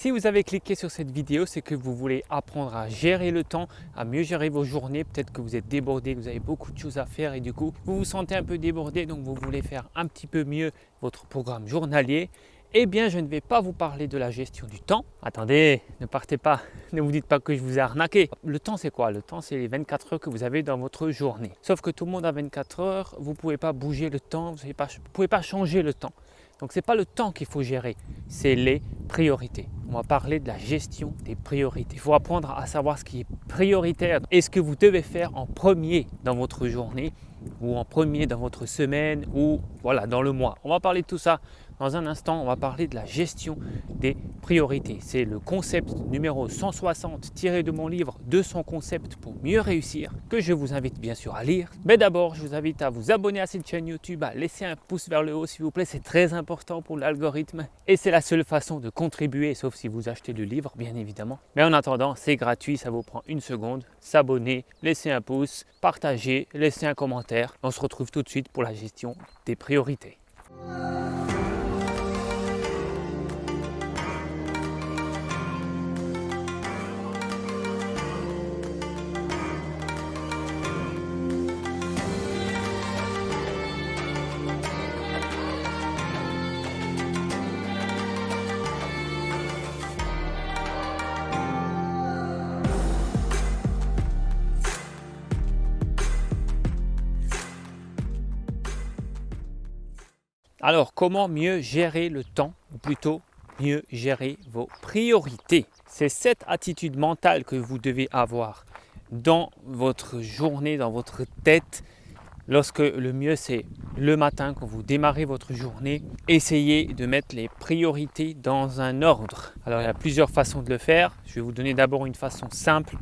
Si vous avez cliqué sur cette vidéo, c'est que vous voulez apprendre à gérer le temps, à mieux gérer vos journées. Peut-être que vous êtes débordé, que vous avez beaucoup de choses à faire et du coup, vous vous sentez un peu débordé, donc vous voulez faire un petit peu mieux votre programme journalier. Eh bien, je ne vais pas vous parler de la gestion du temps. Attendez, ne partez pas, ne vous dites pas que je vous ai arnaqué. Le temps, c'est quoi? Le temps, c'est les 24 heures que vous avez dans votre journée. Sauf que tout le monde a 24 heures, vous ne pouvez pas bouger le temps, vous ne pouvez pas changer le temps. Donc, ce n'est pas le temps qu'il faut gérer, c'est les priorités. On va parler de la gestion des priorités. Il faut apprendre à savoir ce qui est prioritaire et ce que vous devez faire en premier dans votre journée ou en premier dans votre semaine ou voilà, dans le mois. On va parler de tout ça. Dans un instant, on va parler de la gestion des priorités. C'est le concept numéro 160 tiré de mon livre 200 concepts pour mieux réussir que je vous invite bien sûr à lire. Mais d'abord, je vous invite à vous abonner à cette chaîne YouTube, à laisser un pouce vers le haut s'il vous plaît. C'est très important pour l'algorithme et c'est la seule façon de contribuer, sauf si vous achetez le livre bien évidemment. Mais en attendant, c'est gratuit, ça vous prend une seconde. S'abonner, laisser un pouce, partager, laisser un commentaire. On se retrouve tout de suite pour la gestion des priorités. Alors, comment mieux gérer le temps, ou plutôt mieux gérer vos priorités? C'est cette attitude mentale que vous devez avoir dans votre journée, dans votre tête, lorsque le mieux c'est le matin, quand vous démarrez votre journée, essayez de mettre les priorités dans un ordre. Alors, il y a plusieurs façons de le faire. Je vais vous donner d'abord une façon simple,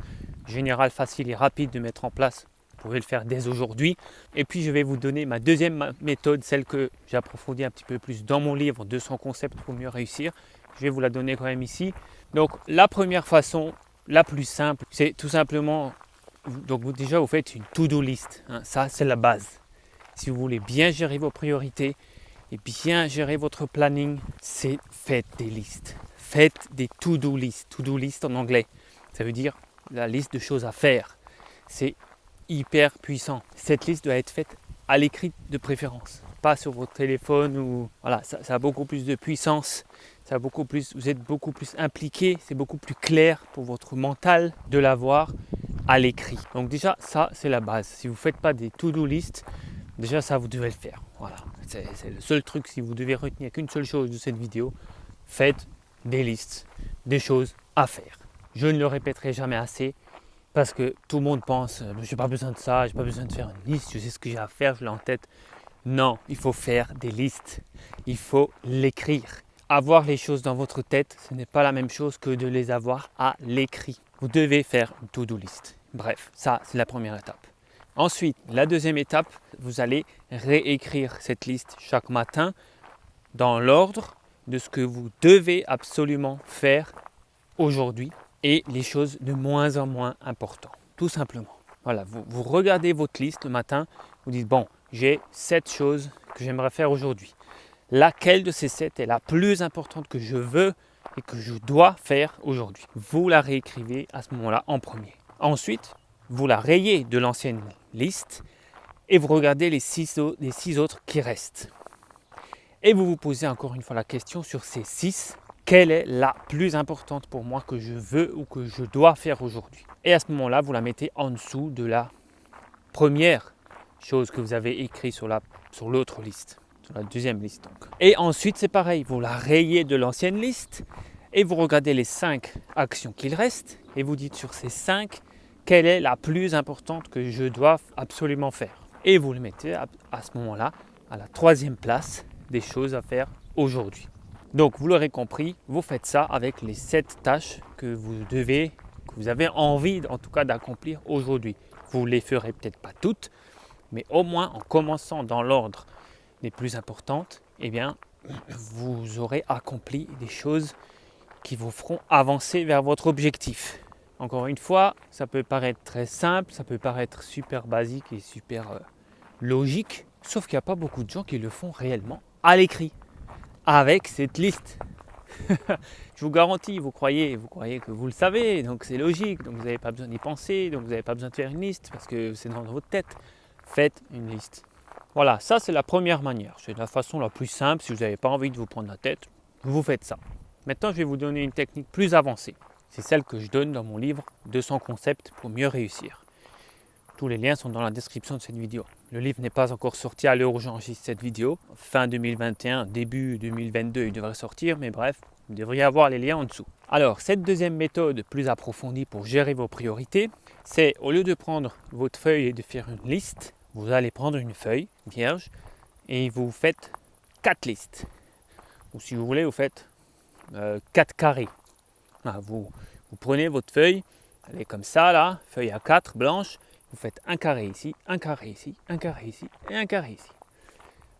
générale, facile et rapide de mettre en place. Vous pouvez le faire dès aujourd'hui. Et puis, je vais vous donner ma deuxième méthode, celle que j'approfondis un petit peu plus dans mon livre 200 concepts pour mieux réussir. Je vais vous la donner quand même ici. Donc, la première façon, la plus simple, c'est tout simplement, donc déjà, vous faites une to-do list. Ça, c'est la base. Si vous voulez bien gérer vos priorités et bien gérer votre planning, c'est faites des listes. Faites des to-do list. To-do list en anglais, ça veut dire la liste de choses à faire. C'est hyper puissant. Cette liste doit être faite à l'écrit de préférence, pas sur votre téléphone ou voilà, ça a beaucoup plus de puissance, ça a beaucoup plus, vous êtes beaucoup plus impliqué, c'est beaucoup plus clair pour votre mental de l'avoir à l'écrit. Donc déjà ça c'est la base. Si vous ne faites pas des to-do list, déjà ça vous devez le faire. Voilà, c'est le seul truc. Si vous devez retenir qu'une seule chose de cette vidéo, faites des listes, des choses à faire. Je ne le répéterai jamais assez. Parce que tout le monde pense, je n'ai pas besoin de ça, je n'ai pas besoin de faire une liste, je sais ce que j'ai à faire, je l'ai en tête. Non, il faut faire des listes, il faut l'écrire. Avoir les choses dans votre tête, ce n'est pas la même chose que de les avoir à l'écrit. Vous devez faire une to-do list. Bref, ça c'est la première étape. Ensuite, la deuxième étape, vous allez réécrire cette liste chaque matin dans l'ordre de ce que vous devez absolument faire aujourd'hui. Et les choses de moins en moins importantes, tout simplement. Voilà, vous regardez votre liste le matin, vous dites bon, j'ai 7 choses que j'aimerais faire aujourd'hui. Laquelle de ces 7 est la plus importante que je veux et que je dois faire aujourd'hui? Vous la réécrivez à ce moment-là en premier. Ensuite, vous la rayez de l'ancienne liste et vous regardez les 6 autres qui restent. Et vous vous posez encore une fois la question sur ces 6. Quelle est la plus importante pour moi que je veux ou que je dois faire aujourd'hui? Et à ce moment-là, vous la mettez en dessous de la première chose que vous avez écrite sur l'autre liste, sur la deuxième liste. Donc. Et ensuite, c'est pareil, vous la rayez de l'ancienne liste et vous regardez les 5 actions qu'il reste et vous dites sur ces 5, quelle est la plus importante que je dois absolument faire? Et vous le mettez à ce moment-là à la troisième place des choses à faire aujourd'hui. Donc, vous l'aurez compris, vous faites ça avec les 7 tâches que vous avez envie en tout cas d'accomplir aujourd'hui. Vous ne les ferez peut-être pas toutes, mais au moins en commençant dans l'ordre les plus importantes, eh bien, vous aurez accompli des choses qui vous feront avancer vers votre objectif. Encore une fois, ça peut paraître très simple, ça peut paraître super basique et super logique, sauf qu'il n'y a pas beaucoup de gens qui le font réellement à l'écrit, avec cette liste. Je vous garantis, vous croyez que vous le savez, donc c'est logique, donc vous n'avez pas besoin d'y penser, donc vous n'avez pas besoin de faire une liste parce que c'est dans votre tête. Faites une liste. Voilà, ça c'est la première manière. C'est la façon la plus simple. Si vous n'avez pas envie de vous prendre la tête, vous faites ça. Maintenant, je vais vous donner une technique plus avancée. C'est celle que je donne dans mon livre 200 concepts pour mieux réussir. Tous les liens sont dans la description de cette vidéo. Le livre n'est pas encore sorti à l'heure où j'enregistre cette vidéo. Fin 2021, début 2022, il devrait sortir, mais bref, vous devriez avoir les liens en dessous. Alors, cette deuxième méthode plus approfondie pour gérer vos priorités, c'est au lieu de prendre votre feuille et de faire une liste, vous allez prendre une feuille vierge et vous faites 4 listes. Ou si vous voulez, vous faites 4 carrés. Vous prenez votre feuille, elle est comme ça là, feuille A4 blanche, vous faites un carré ici, un carré ici, un carré ici et un carré ici.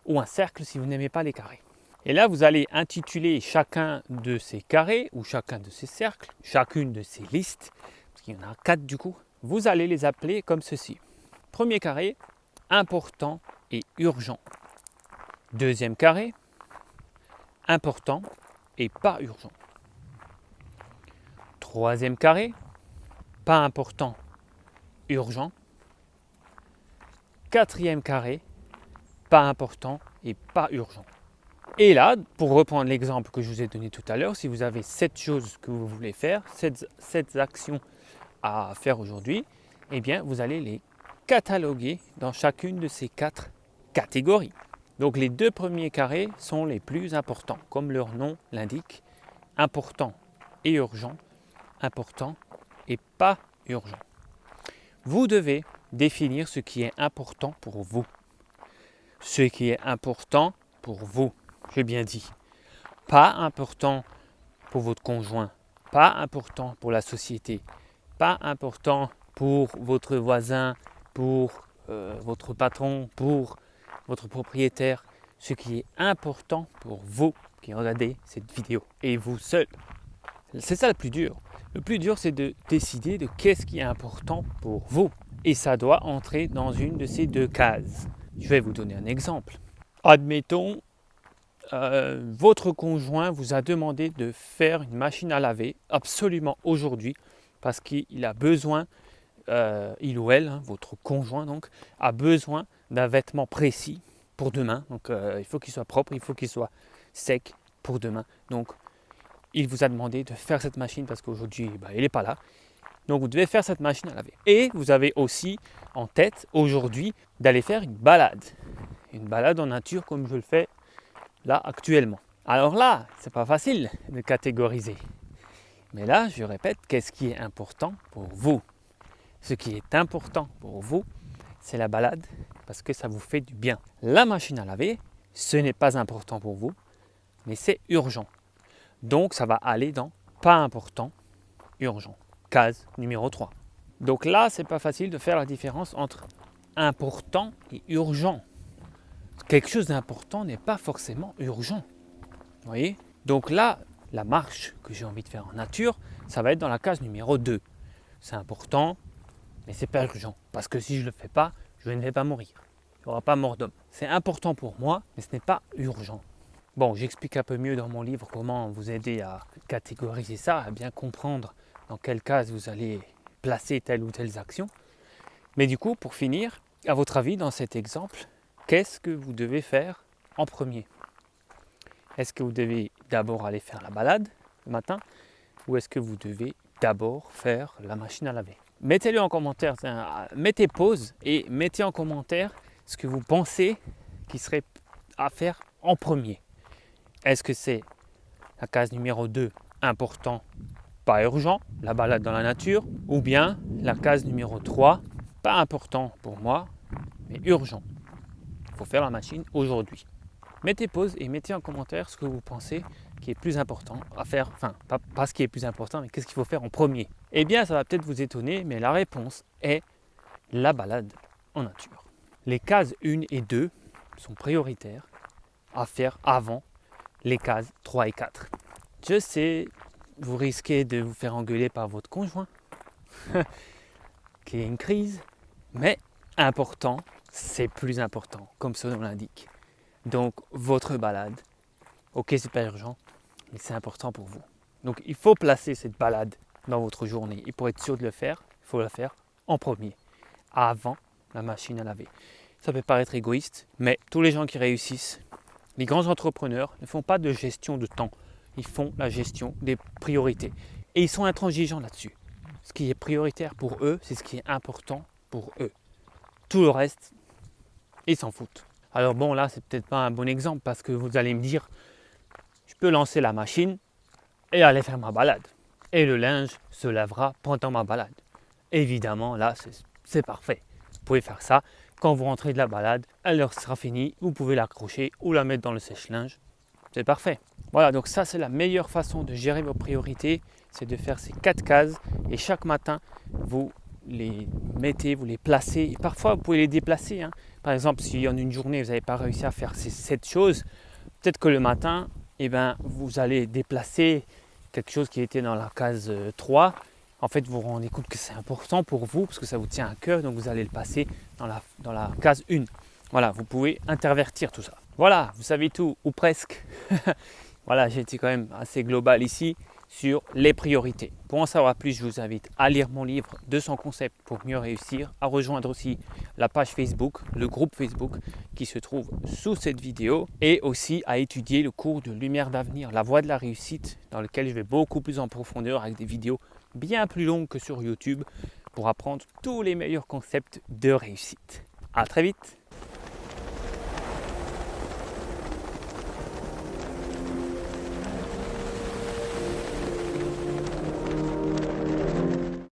Ou un cercle si vous n'aimez pas les carrés. Et là, vous allez intituler chacun de ces carrés ou chacun de ces cercles, chacune de ces listes, parce qu'il y en a 4 du coup, vous allez les appeler comme ceci. Premier carré, important et urgent. Deuxième carré, important et pas urgent. Troisième carré, pas important, urgent. Quatrième carré, pas important et pas urgent. Et là, pour reprendre l'exemple que je vous ai donné tout à l'heure, si vous avez 7 choses que vous voulez faire, 7 actions à faire aujourd'hui, eh bien vous allez les cataloguer dans chacune de ces 4 catégories. Donc les 2 premiers carrés sont les plus importants, comme leur nom l'indique, important et urgent, important et pas urgent. Vous devez définir ce qui est important pour vous. Ce qui est important pour vous, j'ai bien dit. Pas important pour votre conjoint, pas important pour la société, pas important pour votre voisin, pour votre patron, pour votre propriétaire. Ce qui est important pour vous qui regardez cette vidéo et vous seul. C'est ça le plus dur. Le plus dur, c'est de décider de qu'est-ce qui est important pour vous. Et ça doit entrer dans une de ces 2 cases. Je vais vous donner un exemple. Admettons, votre conjoint vous a demandé de faire une machine à laver absolument aujourd'hui parce qu'il a besoin, il ou elle, votre conjoint donc, a besoin d'un vêtement précis pour demain. Donc il faut qu'il soit propre, il faut qu'il soit sec pour demain. Donc il vous a demandé de faire cette machine parce qu'aujourd'hui il n'est pas là. Donc vous devez faire cette machine à laver. Et vous avez aussi en tête aujourd'hui d'aller faire une balade. Une balade en nature comme je le fais là actuellement. Alors là, c'est pas facile de catégoriser. Mais là, je répète, qu'est-ce qui est important pour vous? Ce qui est important pour vous, c'est la balade parce que ça vous fait du bien. La machine à laver, ce n'est pas important pour vous, mais c'est urgent. Donc ça va aller dans pas important, urgent. Case numéro 3. Donc là, c'est pas facile de faire la différence entre important et urgent. Quelque chose d'important n'est pas forcément urgent. Vous voyez? Donc là, la marche que j'ai envie de faire en nature, ça va être dans la case numéro 2. C'est important, mais c'est pas urgent. Parce que si je ne le fais pas, je ne vais pas mourir. Il n'y aura pas mort d'homme. C'est important pour moi, mais ce n'est pas urgent. Bon, j'explique un peu mieux dans mon livre comment vous aider à catégoriser ça, à bien comprendre dans quelle case vous allez placer telle ou telle action. Mais du coup, pour finir, à votre avis, dans cet exemple, qu'est-ce que vous devez faire en premier? Est-ce que vous devez d'abord aller faire la balade le matin ou est-ce que vous devez d'abord faire la machine à laver? Mettez-le en commentaire, mettez pause et mettez en commentaire ce que vous pensez qui serait à faire en premier. Est-ce que c'est la case numéro 2, important, pas urgent, la balade dans la nature, ou bien la case numéro 3, pas important pour moi, mais urgent. Il faut faire la machine aujourd'hui. Mettez pause et mettez en commentaire ce que vous pensez qui est plus important à faire, enfin pas ce qui est plus important, mais qu'est-ce qu'il faut faire en premier. Eh bien, ça va peut-être vous étonner, mais la réponse est la balade en nature. Les cases 1 et 2 sont prioritaires à faire avant les cases 3 et 4. Je sais, vous risquez de vous faire engueuler par votre conjoint, qui est une crise, mais important, c'est plus important, comme son nom l'indique. Donc, votre balade, ok, c'est pas urgent, mais c'est important pour vous. Donc il faut placer cette balade dans votre journée. Et pour être sûr de le faire, il faut la faire en premier, avant la machine à laver. Ça peut paraître égoïste, mais tous les gens qui réussissent, les grands entrepreneurs ne font pas de gestion de temps. Ils font la gestion des priorités. Et ils sont intransigeants là-dessus. Ce qui est prioritaire pour eux, c'est ce qui est important pour eux. Tout le reste, ils s'en foutent. Alors bon, là, c'est peut-être pas un bon exemple parce que vous allez me dire, je peux lancer la machine et aller faire ma balade. Et le linge se lavera pendant ma balade. Évidemment, là, c'est parfait. Vous pouvez faire ça. Quand vous rentrez de la balade, elle leur sera finie. Vous pouvez l'accrocher ou la mettre dans le sèche-linge. C'est parfait. Voilà, donc ça, c'est la meilleure façon de gérer vos priorités. C'est de faire ces 4 cases. Et chaque matin, vous les mettez, vous les placez. Et parfois, vous pouvez les déplacer. Par exemple, si en une journée, vous n'avez pas réussi à faire ces 7 choses, peut-être que le matin, vous allez déplacer quelque chose qui était dans la case 3. En fait, vous vous rendez compte que c'est important pour vous parce que ça vous tient à cœur. Donc, vous allez le passer dans la case 1. Voilà, vous pouvez intervertir tout ça. Voilà, vous savez tout, ou presque. Voilà, j'ai été quand même assez global ici sur les priorités. Pour en savoir plus, je vous invite à lire mon livre 200 concepts pour mieux réussir, à rejoindre aussi la page Facebook, le groupe Facebook qui se trouve sous cette vidéo et aussi à étudier le cours de Lumière d'avenir, la voie de la réussite, dans lequel je vais beaucoup plus en profondeur avec des vidéos bien plus longues que sur YouTube pour apprendre tous les meilleurs concepts de réussite. À très vite!